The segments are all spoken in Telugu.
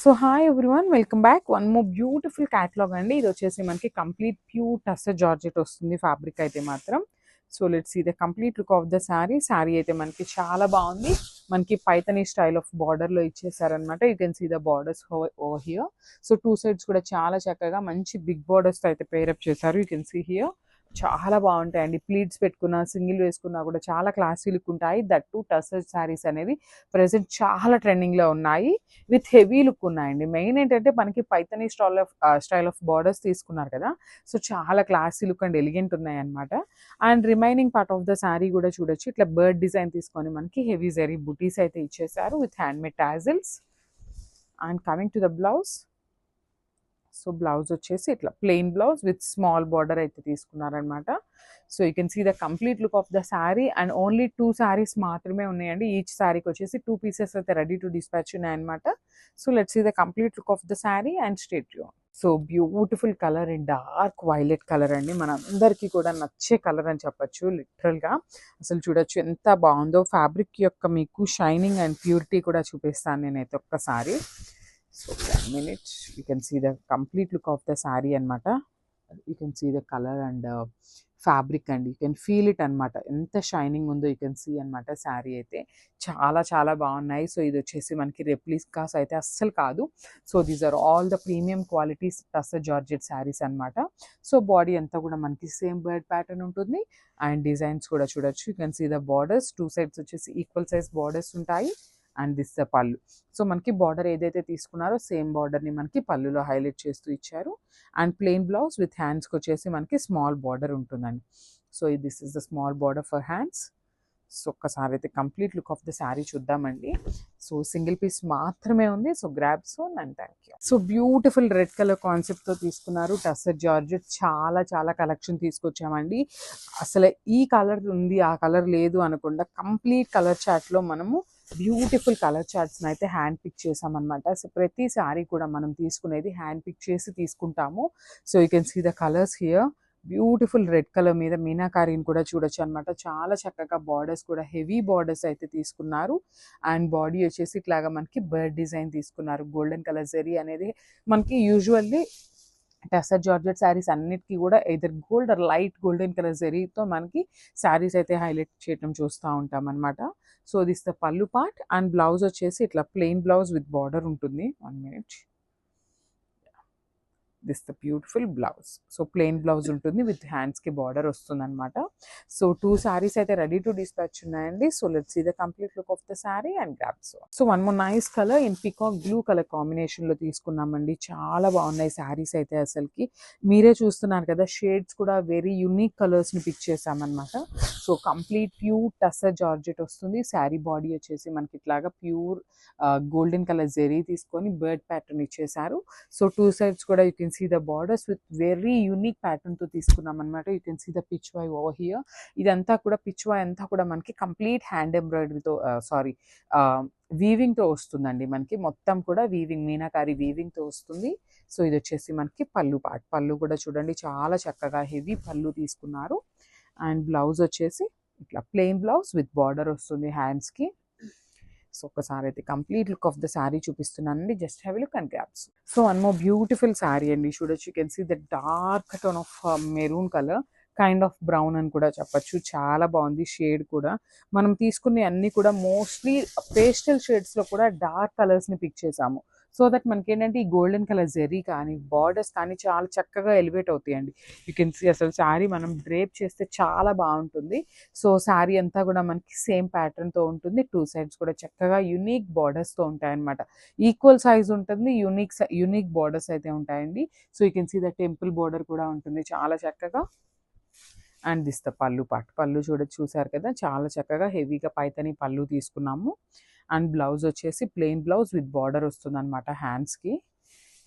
So hi everyone, welcome back. One more beautiful catalogue అండి. ఇది వచ్చేసి మనకి కంప్లీట్ ప్యూర్ టస్సర్ జార్జెట్ వస్తుంది ఫ్యాబ్రిక్ అయితే మాత్రం. So let's see the complete look of the sari అయితే మనకి చాలా బాగుంది. మనకి పైతనీ స్టైల్ ఆఫ్ బార్డర్ లో ఇచ్చేసారనమాట. You can see the borders over here. So two sides కూడా చాలా చక్కగా మంచి బిగ్ బార్డర్స్ అయితే పేరప్ చేశారు. యూ కెన్ సీ హియర్ చాలా బాగుంటాయండి. ప్లీట్స్ పెట్టుకున్నా సింగిల్ వేసుకున్నా కూడా చాలా క్లాసీ లుక్ ఉంటాయి. దట్ టు టస్సర్ శారీస్ అనేది ప్రెసెంట్ చాలా ట్రెండింగ్ లో ఉన్నాయి. విత్ హెవీ లుక్ ఉన్నాయండి. మెయిన్ ఏంటంటే మనకి పైతనీ స్టైల్ ఆఫ్ బార్డర్స్ తీసుకున్నారు కదా. సో చాలా క్లాసీ లుక్ అండ్ ఎలిగెంట్ ఉన్నాయి అనమాట. And remaining part of the sari కూడా చూడొచ్చు. ఇట్లా బర్డ్ డిజైన్ తీసుకొని మనకి హెవీ జరీ బుటీస్ అయితే ఇచ్చేసారు with hand made tassels. And coming to the blouse. So blouse వచ్చేసి ఇట్లా plain blouse with small border అయితే తీసుకున్నారనమాట. So you can see the complete look of the sari. And only 2 sarees మాత్రమే ఉన్నాయండి. ఈచ్ శారీకి వచ్చేసి 2 పీసెస్ అయితే రెడీ టు డిస్పాచ్ ఉన్నాయన్నమాట. So let's see the complete look of the sari and state you. So beautiful colour and dark violet colour అండి. మన అందరికీ కూడా నచ్చే కలర్ అని చెప్పొచ్చు లిటరల్గా. అసలు చూడొచ్చు ఎంత బాగుందో. ఫ్యాబ్రిక్ యొక్క మీకు షైనింగ్ అండ్ ప్యూరిటీ కూడా చూపిస్తాను నేనైతే ఒక్కసారి. So 1 minute, you can see the complete look of the saree anamata. You can see the color and fabric and you can feel it anamata. Enta shining undo you can see anamata saree aithe chaala chaala baagunnai. So idu vachesi manaki replicas aithe assalu kaadu. So these are all the premium quality tussar georgette sarees anamata. So body anta kuda manaki same bird pattern untundi and designs kuda chudochu. You can see the borders, two sides vachesi equal size borders untayi. And this the పళ్ళు. సో మనకి బార్డర్ ఏదైతే తీసుకున్నారో సేమ్ బార్డర్ని మనకి పళ్ళులో హైలైట్ చేస్తూ ఇచ్చారు. అండ్ ప్లెయిన్ బ్లౌజ్ విత్ హ్యాండ్స్కి వచ్చేసి మనకి స్మాల్ బార్డర్ ఉంటుందండి. So this is the small border for hands. So ఒక్కసారి అయితే complete look of the sari చూద్దామండి. సో సింగిల్ పీస్ మాత్రమే ఉంది. So grab son and thank you. So beautiful red colour కాన్సెప్ట్తో తీసుకున్నారు టస్సర్ జార్జెట్. చాలా చాలా కలెక్షన్ తీసుకొచ్చామండి. అసలు ఈ కలర్ ఉంది ఆ కలర్ లేదు అనకుండా కంప్లీట్ కలర్ చార్ట్లో మనము బ్యూటిఫుల్ కలర్ చార్ట్స్ని అయితే హ్యాండ్ పిక్ చేసామన్నమాట. సో ప్రతి శారీ కూడా మనం తీసుకునేది హ్యాండ్ పిక్ చేసి తీసుకుంటాము. So you can see the colours here. Beautiful red colour మీద మీనాకారీని కూడా చూడొచ్చు అనమాట. చాలా చక్కగా బార్డర్స్ కూడా హెవీ బార్డర్స్ అయితే తీసుకున్నారు. అండ్ బాడీ వచ్చేసి ఇట్లాగా మనకి బర్డ్ డిజైన్ తీసుకున్నారు. గోల్డెన్ కలర్ జరీ అనేది మనకి యూజువల్లీ టస్సర్ జార్జెట్ శారీస్ అన్నిటికీ కూడా either gold or light golden colour జరీతో మనకి శారీస్ అయితే హైలైట్ చేయడం చూస్తూ ఉంటాం అనమాట. So this the pallu part. And blouse వచ్చేసి ఇట్లా ప్లెయిన్ బ్లౌజ్ విత్ బార్డర్ ఉంటుంది. 1 minute. This the beautiful blouse. So plain blouse ఉంటుంది విత్ హ్యాండ్స్కి బార్డర్ వస్తుంది అనమాట. సో 2 శారీస్ అయితే రెడీ టు డిస్పాచ్ ఉన్నాయండి. So let's see the complete look of the sari and grab. So one more nice colour in peacock blue colour కాంబినేషన్లో తీసుకున్నామండి. చాలా బాగున్నాయి శారీస్ అయితే. అసలుకి మీరే చూస్తున్నారు కదా, షేడ్స్ కూడా వెరీ యూనిక్ కలర్స్ని పిక్ చేసామన్నమాట. So complete pure tussar georgette వస్తుంది. శారీ బాడీ వచ్చేసి మనకి ఇట్లాగా ప్యూర్ గోల్డెన్ కలర్ జెరీ తీసుకొని బర్డ్ ప్యాటర్న్ ఇచ్చేసారు. సో 2 సైడ్స్ కూడా you can see the borders with very unique ప్యాటర్న్తో తీసుకున్నాం అనమాట. You can see the pitch why over here. ఇదంతా కూడా పిచ్ వై అంతా కూడా మనకి కంప్లీట్ హ్యాండ్ ఎంబ్రాయిడరీతో వీవింగ్తో వస్తుందండి. మనకి మొత్తం కూడా వీవింగ్ మీనాకారి వీవింగ్తో వస్తుంది. సో ఇది వచ్చేసి మనకి పళ్ళు పార్ట్. పళ్ళు కూడా చూడండి చాలా చక్కగా హెవీ పళ్ళు తీసుకున్నారు. అండ్ బ్లౌజ్ వచ్చేసి ఇట్లా ప్లెయిన్ బ్లౌజ్ విత్ బార్డర్ వస్తుంది హ్యాండ్స్కి. సో ఒకసారి అయితే complete look of the saree చూపిస్తున్నానండి. Just have a look and grabs. So one more beautiful saree అండి. చూడొచ్చు, you can see the dark tone of maroon colour, kind of brown అని కూడా చెప్పచ్చు. చాలా బాగుంది షేడ్ కూడా. మనం తీసుకునే అన్ని కూడా మోస్ట్లీ పేస్టల్ షేడ్స్లో కూడా డార్క్ కలర్స్ని పిక్ చేసాము. సో దట్ మనకి ఏంటంటే ఈ గోల్డెన్ కలర్ జెరీ కానీ బార్డర్స్ కానీ చాలా చక్కగా ఎలివేట్ అవుతాయండి. యూ కెన్ సీ అసలు శారీ మనం డ్రేప్ చేస్తే చాలా బాగుంటుంది. సో శారీ అంతా కూడా మనకి సేమ్ ప్యాటర్న్తో ఉంటుంది. 2 సైడ్స్ కూడా చక్కగా యూనిక్ బార్డర్స్తో ఉంటాయన్నమాట. ఈక్వల్ సైజ్ ఉంటుంది, యూనిక్ బార్డర్స్ అయితే ఉంటాయండి. So you can see the temple border కూడా ఉంటుంది చాలా చక్కగా. And this the pallu part. Pallu చూసారు కదా, చాలా చక్కగా హెవీగా పైతని పళ్ళు తీసుకున్నాము. అండ్ బ్లౌజ్ వచ్చేసి ప్లెయిన్ బ్లౌజ్ విత్ బార్డర్ వస్తుంది అనమాట హ్యాండ్స్కి.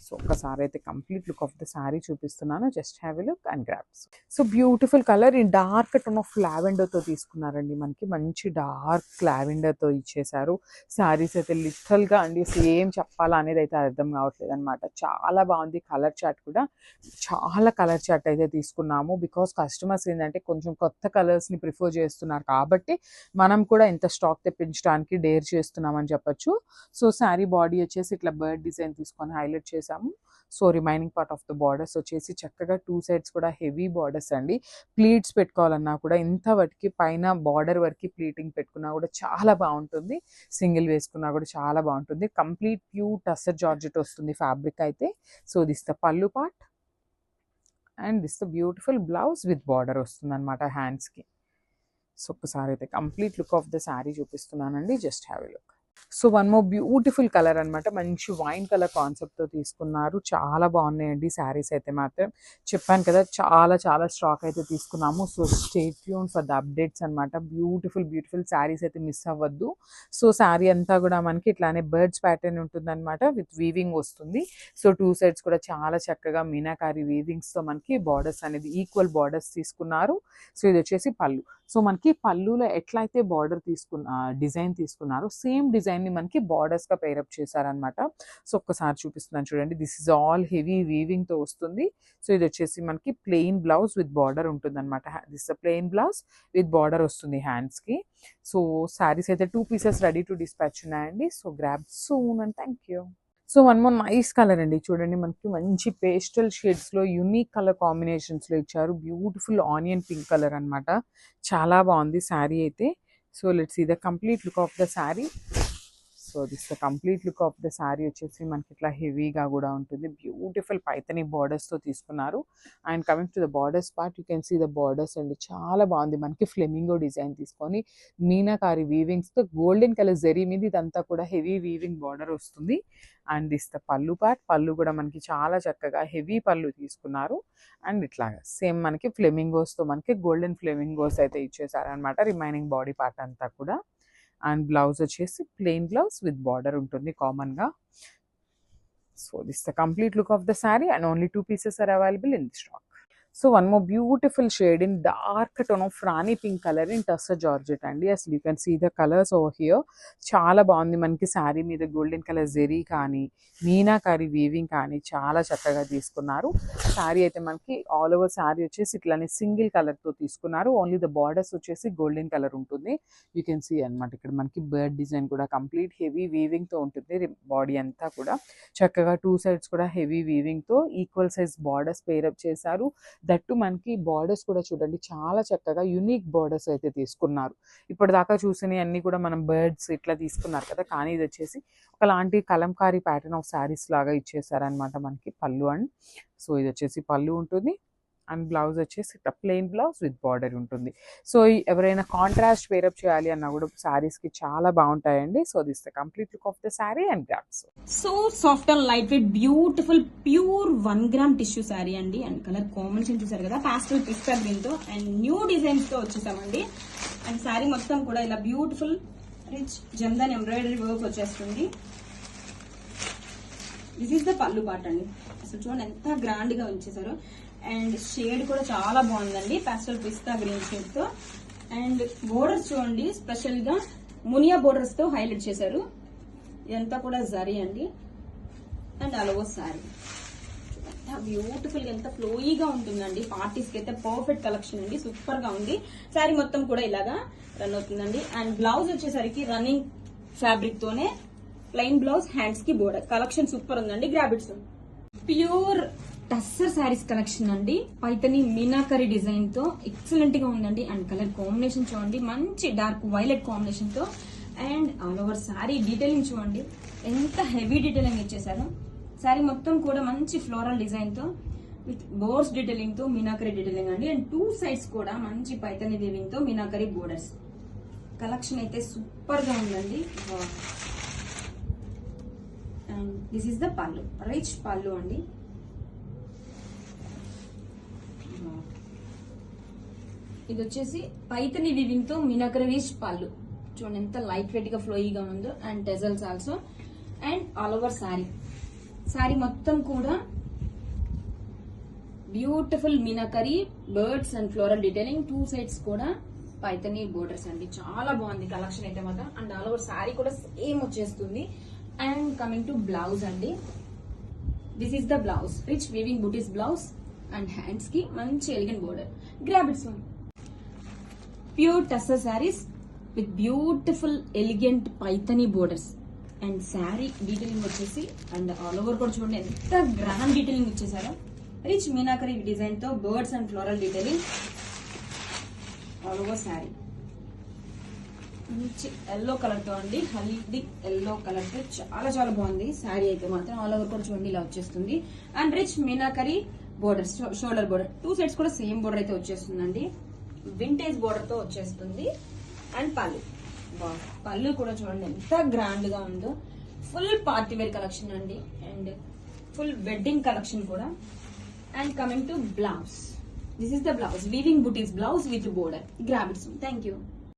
సో ఒక్కసారి అయితే complete look of the saree చూపిస్తున్నాను, just have a look and grabs. So beautiful colour in dark tone of లావెండర్తో తీసుకున్నారండి, మనకి మంచి డార్క్ లావెండర్తో ఇచ్చేసారు. శారీస్ అయితే లిటరల్గా అండి సేమ్ చెప్పాలా అనేది అయితే అర్థం కావట్లేదు అనమాట. చాలా బాగుంది కలర్ చార్ట్ కూడా, చాలా కలర్ చార్ట్ అయితే తీసుకున్నాము. బికాస్ కస్టమర్స్ ఏంటంటే కొంచెం కొత్త కలర్స్ని ప్రిఫర్ చేస్తున్నారు కాబట్టి మనం కూడా ఇంత స్టాక్ తెప్పించడానికి డేర్ చేస్తున్నామని చెప్పొచ్చు. సో శారీ బాడీ వచ్చేసి ఇట్లా బర్డ్ డిజైన్ తీసుకొని హైలైట్ చేసాము. So remaining part of the borders వచ్చేసి చక్కగా 2 సైడ్స్ కూడా హెవీ బార్డర్స్ అండి. ప్లీట్స్ పెట్టుకోవాలన్నా కూడా ఇంత వరకు పైన బార్డర్ వరకు ప్లీటింగ్ పెట్టుకున్నా కూడా చాలా బాగుంటుంది, సింగిల్ వేసుకున్నా కూడా చాలా బాగుంటుంది. కంప్లీట్ ప్యూర్ టస్సర్ జార్జెట్ వస్తుంది ఫ్యాబ్రిక్ అయితే. So this the pallu part and this the beautiful blouse with border వస్తుంది అనమాట హ్యాండ్స్కి. సో ఒక్కసారి అయితే complete look of the saree చూపిస్తున్నానండి, just have a look. So one more beautiful colour అనమాట, మంచి వైన్ కలర్ కాన్సెప్ట్తో తీసుకున్నారు. చాలా బాగున్నాయండి శారీస్ అయితే మాత్రం. చెప్పాను కదా చాలా చాలా స్టాక్ అయితే తీసుకున్నాము. So stay tune for the updates అనమాట. బ్యూటిఫుల్ బ్యూటిఫుల్ శారీస్ అయితే మిస్ అవ్వద్దు. సో శారీ అంతా కూడా మనకి ఇట్లానే బర్డ్స్ ప్యాటర్న్ ఉంటుందన్నమాట, విత్ వీవింగ్ వస్తుంది. సో 2 సైడ్స్ కూడా చాలా చక్కగా మీనాకారి వీవింగ్స్తో మనకి బార్డర్స్ అనేది ఈక్వల్ బార్డర్స్ తీసుకున్నారు. సో ఇది వచ్చేసి పళ్ళు. సో మనకి పళ్ళులో ఎట్లయితే బార్డర్ డిజైన్ తీసుకున్నారో సేమ్ డిజైన్ని మనకి బార్డర్స్గా పేరప్ చేశారనమాట. సో ఒక్కసారి చూపిస్తున్నాను చూడండి, దిస్ ఇస్ ఆల్ హెవీ వీవింగ్తో వస్తుంది. సో ఇది వచ్చేసి మనకి ప్లెయిన్ బ్లౌజ్ విత్ బార్డర్ ఉంటుంది అనమాట. This plain blouse with border వస్తుంది హ్యాండ్స్కి. సో శారీస్ అయితే 2 పీసెస్ రెడీ టు డిస్పాచ్ ఉన్నాయండి. So grab soon and thank you. So one more nice colour అండి, చూడండి మనకి మంచి పేస్టల్ షేడ్స్లో యూనిక్ కలర్ కాంబినేషన్స్లో ఇచ్చారు. బ్యూటిఫుల్ ఆనియన్ పింక్ కలర్ అనమాట, చాలా బాగుంది శారీ అయితే. So let's see the complete look of the sari. So this the complete look of the sari వచ్చేసి మనకి ఇట్లా హెవీగా కూడా ఉంటుంది. బ్యూటిఫుల్ పైతని బార్డర్స్తో తీసుకున్నారు. And coming to the borders part, you can see the borders అండి, చాలా బాగుంది. మనకి ఫ్లెమింగో డిజైన్ తీసుకొని మీనాకారి వీవింగ్స్తో గోల్డెన్ కలర్ జరీ మీద ఇదంతా కూడా హెవీ వీవింగ్ బార్డర్ వస్తుంది. And this the pallu part, pallu కూడా మనకి చాలా చక్కగా హెవీ పళ్ళు తీసుకున్నారు. అండ్ ఇట్లాగా సేమ్ మనకి ఫ్లెమింగోస్తో మనకి గోల్డెన్ ఫ్లెమింగోస్ అయితే ఇచ్చేసారనమాట రిమైనింగ్ బాడీ పార్ట్ అంతా కూడా. అండ్ బ్లౌజ్ వచ్చేసి ప్లెయిన్ బ్లౌజ్ విత్ బార్డర్ ఉంటుంది కామన్గా. So this the complete look of the sari and only 2 pieces are available in the stock. So one more beautiful shade in dark tone of rani pink colour in tussar georgette అండి. అసలు you can see the colours over here, చాలా బాగుంది. మనకి శారీ మీద గోల్డెన్ కలర్ జెరీ కానీ మీనాకారి వీవింగ్ కానీ చాలా చక్కగా తీసుకున్నారు. శారీ అయితే మనకి ఆల్ ఓవర్ శారీ వచ్చేసి ఇట్లానే సింగిల్ కలర్తో తీసుకున్నారు. ఓన్లీ ద బార్డర్స్ వచ్చేసి గోల్డెన్ కలర్ ఉంటుంది. యూ కెన్ సీ అనమాట, ఇక్కడ మనకి బర్డ్ డిజైన్ కూడా కంప్లీట్ హెవీ వీవింగ్తో ఉంటుంది. బాడీ అంతా కూడా చక్కగా 2 సైడ్స్ కూడా హెవీ వీవింగ్తో ఈక్వల్ సైజ్ బార్డర్స్ పేరప్ చేశారు. దట్టు మనకి బార్డర్స్ కూడా చూడండి చాలా చక్కగా యూనిక్ బార్డర్స్ అయితే తీసుకున్నారు. ఇప్పటిదాకా చూసినవి అన్నీ కూడా మనం బర్డ్స్ ఇట్లా తీసుకున్నారు కదా, కానీ ఇది వచ్చేసి ఒకలాంటి కలంకారీ ప్యాటర్న్ ఆఫ్ శారీస్ లాగా ఇచ్చేసారనమాట మనకి పళ్ళు. అండ్ సో ఇది వచ్చేసి పళ్ళు ఉంటుంది. అండ్ బ్లౌజ్ వచ్చేసి ప్లెయిన్ బ్లౌజ్ విత్ బార్డర్ ఉంటుంది. సో ఎవరైనా కాంట్రాస్ట్ పేరప్ చేయాలి అన్నా కూడా శారీస్కి చాలా బాగుంటాయండి. So this the complete look of the sari and grabs. So soft and light weight beautiful pure 1 gram tissue sari అండి. అండ్ కలర్ కాంబినేషన్ చూసారు కదా, పాస్టల్ పిస్తా గ్రీన్ తో అండ్ న్యూ డిజైన్స్ తో వచ్చేసామండి. అండ్ శారీ మొత్తం కూడా ఇలా బ్యూటిఫుల్ రిచ్ జందన్ ఎంబ్రాయిడరీ వర్క్ వచ్చేస్తుంది. This is the pallu part అండి. అసలు చూడండి ఎంత గ్రాండ్ గా ఉంచేసారు. అండ్ షేడ్ కూడా చాలా బాగుందండి, పాస్టల్ పిస్తా గ్రీన్ షేడ్ తో. అండ్ బోర్డర్స్ చూడండి, స్పెషల్ గా మునియా బోర్డర్స్ తో హైలైట్ చేశారు. ఇదంతా కూడా జరీ అండి. అండ్ అలవో శారీ ఎంత బ్యూటిఫుల్ గా ఎంత ఫ్లోయీగా ఉంటుందండి. పార్టీస్ కి అయితే పర్ఫెక్ట్ కలెక్షన్ అండి, సూపర్ గా ఉంది. శారీ మొత్తం కూడా ఇలాగా రన్ అవుతుందండి. అండ్ బ్లౌజ్ వచ్చేసరికి రన్నింగ్ ఫ్యాబ్రిక్ తోనే ప్లెయిన్ బ్లౌజ్, హ్యాండ్స్ కి బోర్డర్ కలెక్షన్ సూపర్ ఉందండి. గ్రాబిట్స్ ప్యూర్ టస్సర్ శారీస్ కలెక్షన్ అండి. పైతని మీనాకరీ డిజైన్ తో ఎక్సలెంట్ గా ఉందండి. అండ్ కలర్ కాంబినేషన్ చూడండి, మంచి డార్క్ వైలెట్ కాంబినేషన్ తో. And all over sari detailing చూడండి, ఎంత హెవీ డీటెయిలింగ్ ఇచ్చేసారు. శారీ మొత్తం కూడా మంచి ఫ్లోరల్ డిజైన్ తో విత్ బోర్డ్స్ డీటెయిలింగ్ తో మీనాకరీ డీటెయిలింగ్ అండి. అండ్ 2 సైడ్స్ కూడా మంచి పైతని వీవింగ్ తో మీనాకరీ బోర్డర్స్ కలెక్షన్ అయితే సూపర్ గా ఉందండి. అండ్ దిస్ ఇస్ ద పళ్ళు, రిచ్ పళ్ళు అండి. ఇది వచ్చేసి పైతని వీవింగ్ తో మీనాకరీ రిచ్ పళ్ళు చూడండి ఎంత లైట్ వెయిట్ గా ఫ్లోయీగా ఉందో. And టెజల్స్ also. And all over sari sari మొత్తం కూడా beautiful meenakari birds and floral detailing, 2 sides కూడా పైతని బోర్డర్స్ అండి. చాలా బాగుంది కలెక్షన్ అయితే మాత్రం. అండ్ ఆల్ ఓవర్ శారీ కూడా సేమ్ వచ్చేస్తుంది. అండ్ కమింగ్ టు బ్లౌజ్ అండి, this is the blouse, rich weaving butis blouse and hands కి మంచి elegant border. Grab its one. Pure tussar sarees with beautiful elegant Paithani borders and saree detailing వచ్చేసి అండ్ ఆల్ ఓవర్ కూడా చూడండి ఎంత గ్రాండ్ డీటెయిలింగ్ ఇచ్చేసారో. రిచ్ మీనాకరీ డిజైన్ తో birds and floral detailing all over saree. మంచి ఎల్లో కలర్ తో అండి, హల్దీ ఎల్లో కలర్ తో చాలా చాలా బాగుంది శారీ అయితే మాత్రం. ఆల్ ఓవర్ కూడా చూడండి ఇలా వచ్చేస్తుంది. And rich meenakari borders, shoulder border, 2 sides కూడా సేమ్ బోర్డర్ అయితే వచ్చేస్తుందండి. వింటేజ్ బోర్డర్ తో వచ్చేస్తుంది. అండ్ పళ్ళు కూడా చూడండి ఎంత గ్రాండ్ గా ఉందో. ఫుల్ పార్టీ వేర్ కలెక్షన్ అండి అండ్ ఫుల్ వెడ్డింగ్ కలెక్షన్ కూడా. And coming to blouse, this is the blouse, weaving butis blouse with border. Grab it. Thank you.